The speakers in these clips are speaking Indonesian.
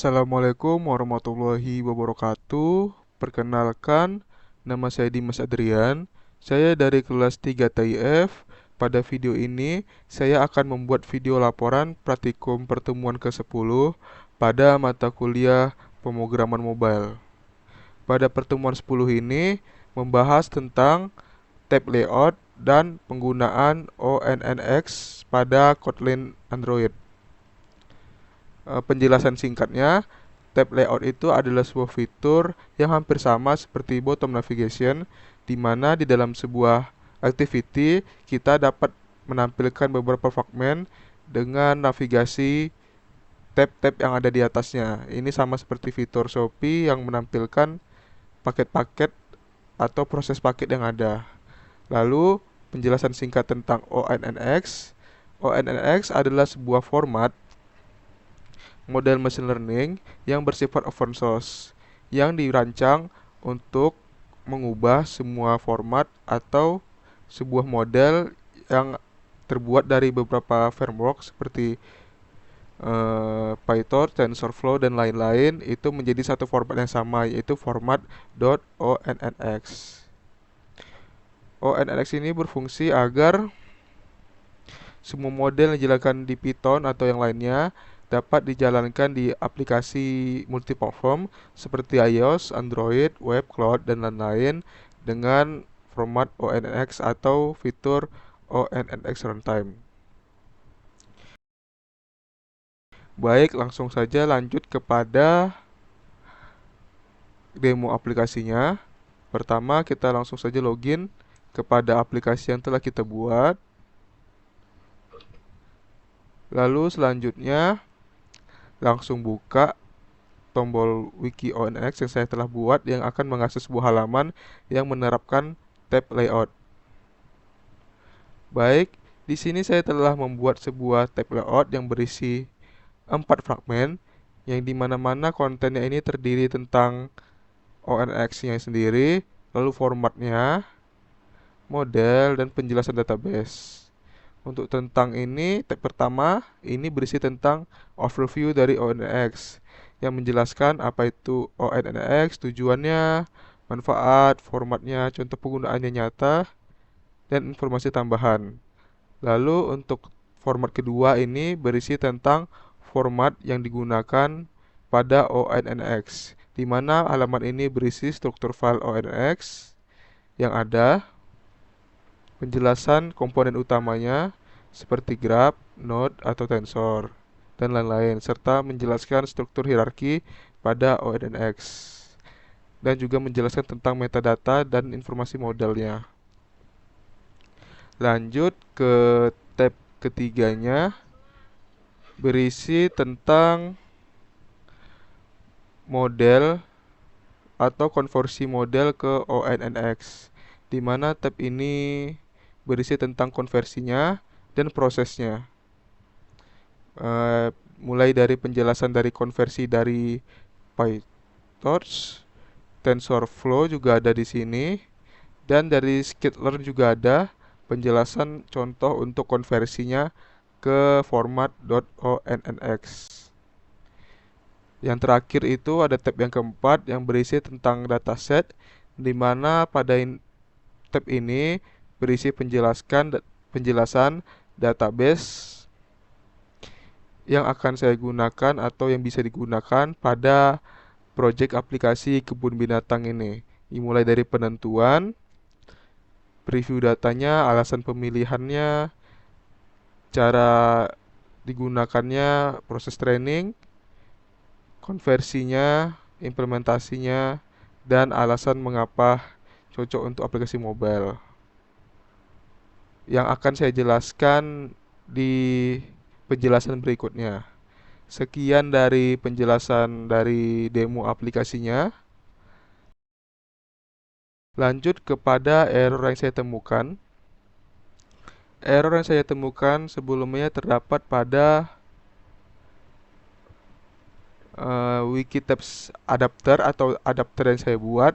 Assalamualaikum warahmatullahi wabarakatuh. Perkenalkan, nama saya Dimas Adrian. Saya dari kelas 3 TIF. Pada video ini, saya akan membuat video laporan praktikum pertemuan ke-10 pada mata kuliah pemrograman mobile. Pada pertemuan 10 ini, membahas tentang tab layout dan penggunaan ONNX pada Kotlin Android. Penjelasan singkatnya, tab layout itu adalah sebuah fitur yang hampir sama seperti bottom navigation, di mana di dalam sebuah activity kita dapat menampilkan beberapa fragmen dengan navigasi tab-tab yang ada di atasnya. Ini sama seperti fitur Shopee yang menampilkan paket-paket atau proses paket yang ada. Lalu, penjelasan singkat tentang ONNX. ONNX adalah sebuah format model machine learning yang bersifat open source yang dirancang untuk mengubah semua format atau sebuah model yang terbuat dari beberapa framework seperti PyTorch, TensorFlow dan lain-lain itu menjadi satu format yang sama, yaitu format .onnx. ONNX ini berfungsi agar semua model yang dijalankan di Python atau yang lainnya dapat dijalankan di aplikasi multiplatform seperti iOS, Android, web, cloud, dan lain-lain dengan format ONNX atau fitur ONNX Runtime. Baik, langsung saja lanjut kepada demo aplikasinya. Pertama, kita langsung saja login kepada aplikasi yang telah kita buat. Lalu selanjutnya langsung buka tombol wiki ONNX yang saya telah buat yang akan mengakses sebuah halaman yang menerapkan tab layout. Baik, di sini saya telah membuat sebuah tab layout yang berisi 4 fragmen yang dimana-mana kontennya ini terdiri tentang ONNX-nya sendiri, lalu formatnya, model, dan penjelasan database. Untuk tentang ini, tab pertama ini berisi tentang overview dari ONNX yang menjelaskan apa itu ONNX, tujuannya, manfaat, formatnya, contoh penggunaannya nyata, dan informasi tambahan. Lalu untuk format kedua ini berisi tentang format yang digunakan pada ONNX, di mana halaman ini berisi struktur file ONNX yang ada, penjelasan komponen utamanya seperti graph, node, atau tensor, dan lain-lain, serta menjelaskan struktur hierarki pada ONNX, dan juga menjelaskan tentang metadata dan informasi modelnya. Lanjut ke tab ketiganya, berisi tentang model atau konversi model ke ONNX, di mana tab ini berisi tentang konversinya dan prosesnya. Mulai dari penjelasan dari konversi dari PyTorch, TensorFlow juga ada di sini, dan dari Skitlearn juga ada penjelasan contoh untuk konversinya ke format .onnx. Yang terakhir itu ada tab yang keempat yang berisi tentang dataset, di mana pada tab ini berisi penjelasan database yang akan saya gunakan atau yang bisa digunakan pada proyek aplikasi kebun binatang ini. Dimulai dari penentuan, preview datanya, alasan pemilihannya, cara digunakannya, proses training, konversinya, implementasinya, dan alasan mengapa cocok untuk aplikasi mobile. Yang akan saya jelaskan di penjelasan berikutnya. Sekian dari penjelasan dari demo aplikasinya. Lanjut kepada error yang saya temukan. Error yang saya temukan sebelumnya terdapat pada Wikitabs adapter atau adapter yang saya buat,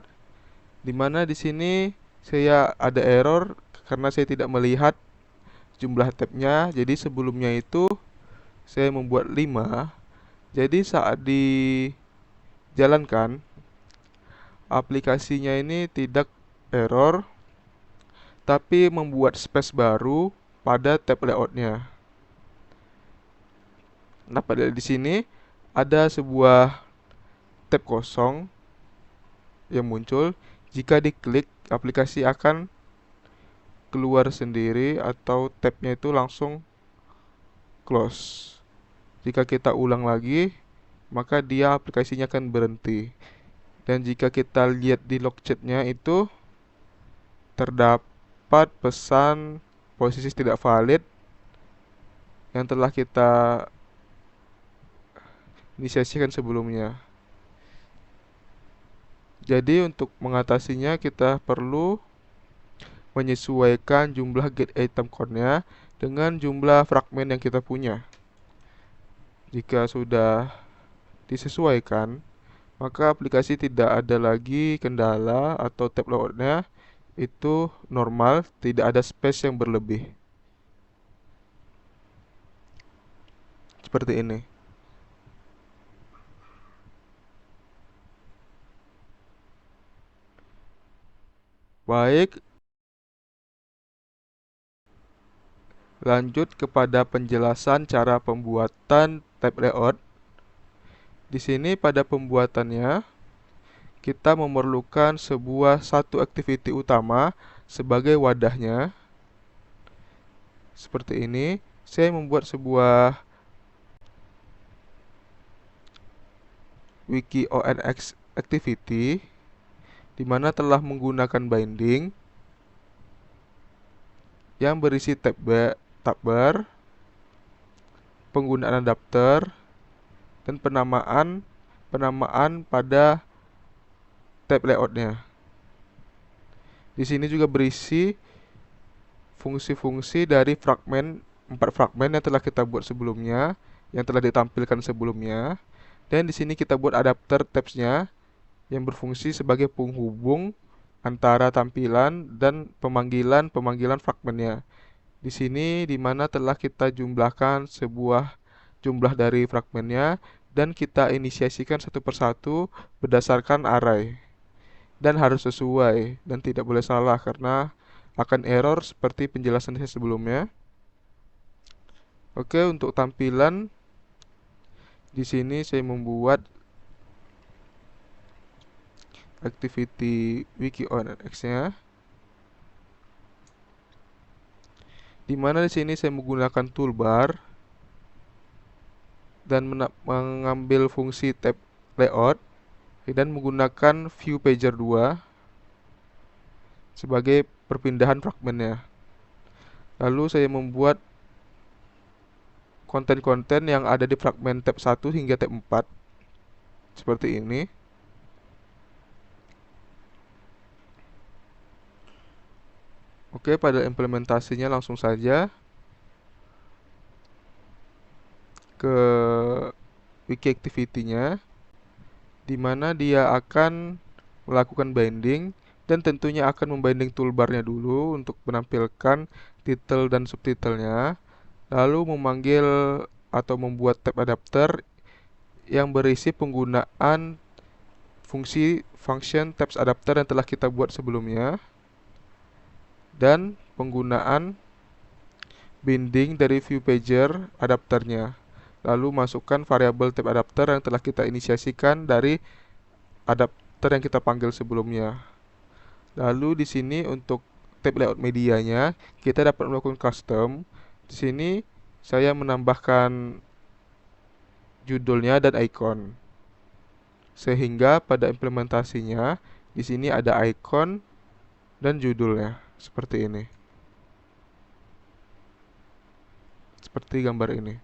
di mana di sini saya ada error karena saya tidak melihat jumlah tabnya. Jadi sebelumnya itu saya membuat 5, Jadi saat dijalankan, aplikasinya ini tidak error, tapi membuat space baru pada tab layoutnya. Nah, pada di sini ada sebuah tab kosong yang muncul. Jika diklik, aplikasi akan keluar sendiri atau tabnya itu langsung close. Jika kita ulang lagi, maka dia aplikasinya akan berhenti. Dan jika kita lihat di log chatnya itu terdapat pesan posisi tidak valid yang telah kita inisiasikan sebelumnya. Jadi untuk mengatasinya kita perlu menyesuaikan jumlah get item count-nya dengan jumlah fragmen yang kita punya. Jika sudah disesuaikan, maka aplikasi tidak ada lagi kendala atau tab layout-nya itu normal, tidak ada space yang berlebih. Seperti ini. Baik, lanjut kepada penjelasan cara pembuatan tab layout. Di sini pada pembuatannya kita memerlukan satu activity utama sebagai wadahnya. Seperti ini, saya membuat sebuah wiki ONX activity di mana telah menggunakan binding yang berisi tab bar, penggunaan adapter, dan penamaan pada tab layoutnya. Di sini juga berisi fungsi-fungsi dari 4 fragmen yang telah kita buat sebelumnya, yang telah ditampilkan sebelumnya. Dan di sini kita buat adapter tabs-nya yang berfungsi sebagai penghubung antara tampilan dan pemanggilan fragmennya. Di sini di mana telah kita jumlahkan sebuah jumlah dari fragmennya dan kita inisiasikan satu persatu berdasarkan array. Dan harus sesuai dan tidak boleh salah karena akan error seperti penjelasan saya sebelumnya. Oke, untuk tampilan di sini saya membuat activity wiki ONX-nya. Di mana di sini saya menggunakan toolbar dan mengambil fungsi tab layout dan menggunakan view pager 2 sebagai perpindahan fragmennya. Lalu saya membuat konten-konten yang ada di fragmen tab 1 hingga tab 4 seperti ini. Oke, pada implementasinya langsung saja ke wiki activity-nya, di mana dia akan melakukan binding dan tentunya akan membinding toolbarnya dulu untuk menampilkan title dan subtitlenya, lalu memanggil atau membuat tab adapter yang berisi penggunaan fungsi function tabs adapter yang telah kita buat sebelumnya, dan penggunaan binding dari view pager adapternya. Lalu masukkan variabel tab adapter yang telah kita inisiasikan dari adapter yang kita panggil sebelumnya. Lalu di sini untuk tab layout medianya kita dapat melakukan custom. Di sini saya menambahkan judulnya dan icon. Sehingga pada implementasinya di sini ada icon dan judulnya seperti ini. Seperti gambar ini.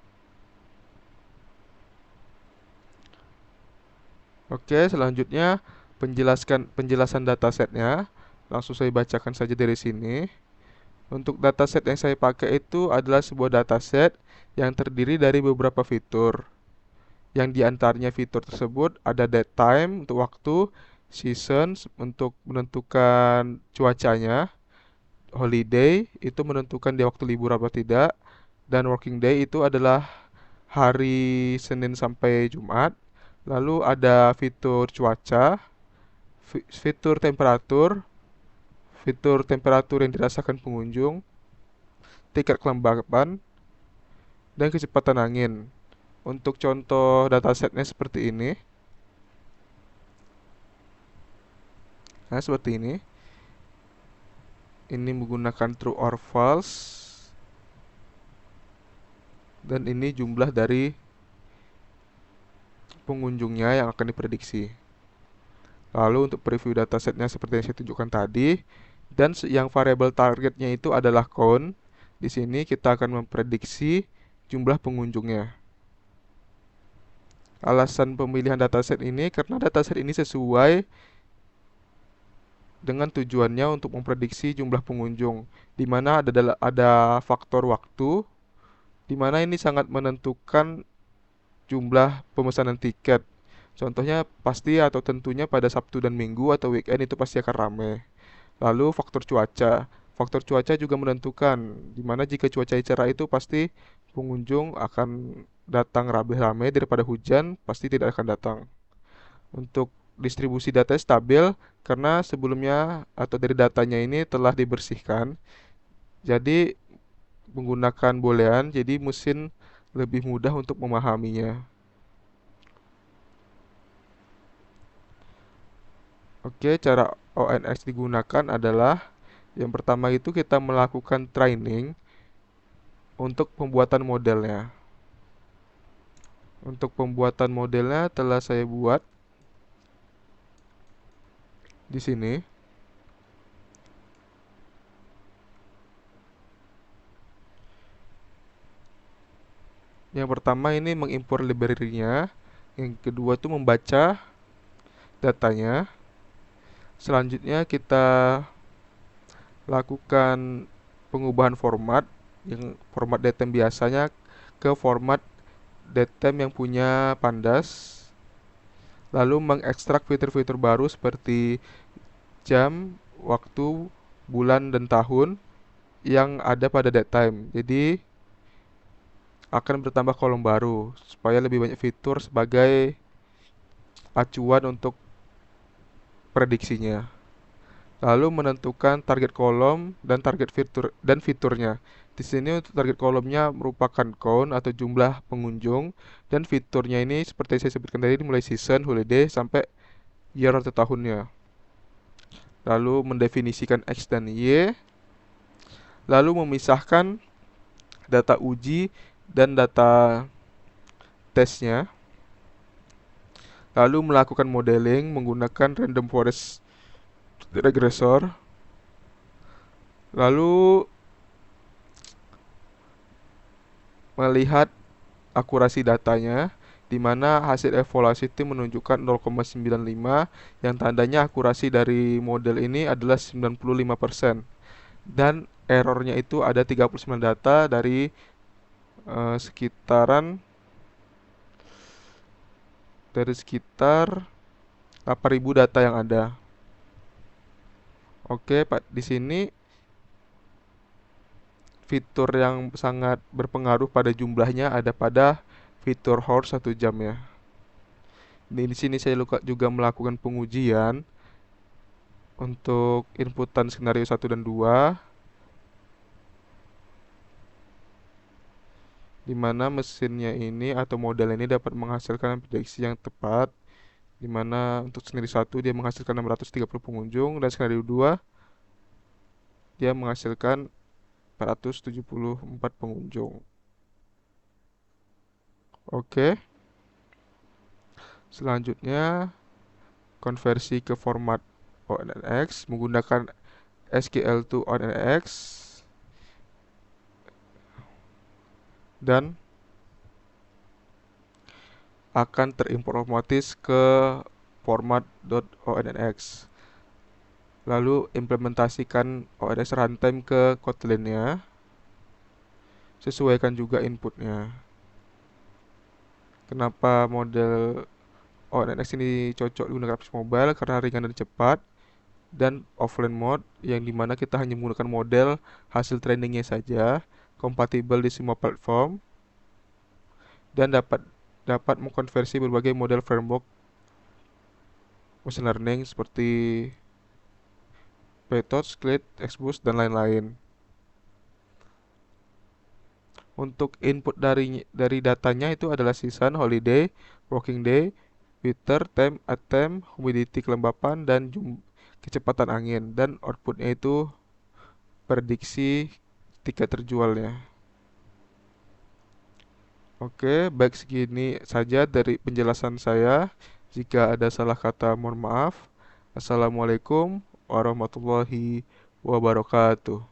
Oke, selanjutnya penjelasan datasetnya. Langsung saya bacakan saja dari sini. Untuk dataset yang saya pakai itu adalah sebuah dataset yang terdiri dari beberapa fitur. Yang diantaranya fitur tersebut ada date time untuk waktu, seasons untuk menentukan cuacanya, holiday itu menentukan dia waktu libur atau tidak, dan working day itu adalah hari Senin sampai Jumat. Lalu ada fitur cuaca, fitur temperatur yang dirasakan pengunjung, tingkat kelembapan, dan kecepatan angin. Untuk contoh datasetnya seperti ini. Nah, seperti ini. Ini menggunakan true or false. Dan ini jumlah dari pengunjungnya yang akan diprediksi. Lalu untuk preview datasetnya seperti yang saya tunjukkan tadi. Dan yang variabel targetnya itu adalah count. Di sini kita akan memprediksi jumlah pengunjungnya. Alasan pemilihan dataset ini karena dataset ini sesuai dengan tujuannya untuk memprediksi jumlah pengunjung, di mana ada faktor waktu, di mana ini sangat menentukan jumlah pemesanan tiket. Contohnya pasti atau tentunya pada Sabtu dan Minggu atau weekend itu pasti akan ramai. Lalu faktor cuaca. Faktor cuaca juga menentukan, di mana jika cuaca cerah itu pasti pengunjung akan datang lebih ramai daripada hujan, pasti tidak akan datang. Untuk distribusi data stabil karena sebelumnya atau dari datanya ini telah dibersihkan. Jadi menggunakan boolean, jadi mesin lebih mudah untuk memahaminya. Oke, cara ONX digunakan adalah yang pertama itu kita melakukan training untuk pembuatan modelnya. Untuk pembuatan modelnya telah saya buat di sini. Yang pertama ini mengimpor library-nya, yang kedua itu membaca datanya. Selanjutnya kita lakukan pengubahan format, yang format datem biasanya ke format datem yang punya pandas. Lalu mengekstrak fitur-fitur baru seperti jam, waktu, bulan, dan tahun yang ada pada datetime. Jadi akan bertambah kolom baru supaya lebih banyak fitur sebagai acuan untuk prediksinya. Lalu menentukan target kolom dan target fiturnya. Di sini untuk target kolomnya merupakan count atau jumlah pengunjung, dan fiturnya ini seperti saya sebutkan tadi mulai season, holiday sampai year atau tahunnya. Lalu mendefinisikan X dan Y. Lalu memisahkan data uji dan data tesnya. Lalu melakukan modeling menggunakan random forest regressor. Lalu melihat akurasi datanya, di mana hasil evaluasi itu menunjukkan 0,95, yang tandanya akurasi dari model ini adalah 95%. Dan errornya itu ada 39 data dari sekitar 8.000 data yang ada. Oke, Pak, di sini fitur yang sangat berpengaruh pada jumlahnya ada pada fitur horse 1 jam ya. Di sini saya juga melakukan pengujian untuk inputan skenario 1 dan 2, di mana mesinnya ini atau model ini dapat menghasilkan prediksi yang tepat, di mana untuk skenario 1 dia menghasilkan 630 pengunjung dan skenario 2 dia menghasilkan 474 pengunjung. Oke. Selanjutnya konversi ke format ONNX menggunakan SQL to ONNX dan akan terimport otomatis ke format .onnx. Lalu implementasikan ONNX runtime ke Kotlin-nya. Sesuaikan juga inputnya. Kenapa model ONNX ini cocok digunakan aplikasi mobile? Karena ringan dan cepat, dan offline mode yang dimana kita hanya menggunakan model hasil trainingnya saja, kompatibel di semua platform, dan dapat mengkonversi berbagai model framework machine learning seperti PyTorch, Scikit, XGBoost, dan lain-lain. Untuk input dari datanya itu adalah season, holiday, working day, weather, time, attempt, humidity kelembapan, dan kecepatan angin. Dan outputnya itu prediksi tiket terjualnya. Oke, baik segini saja dari penjelasan saya. Jika ada salah kata, mohon maaf. Assalamualaikum warahmatullahi wabarakatuh.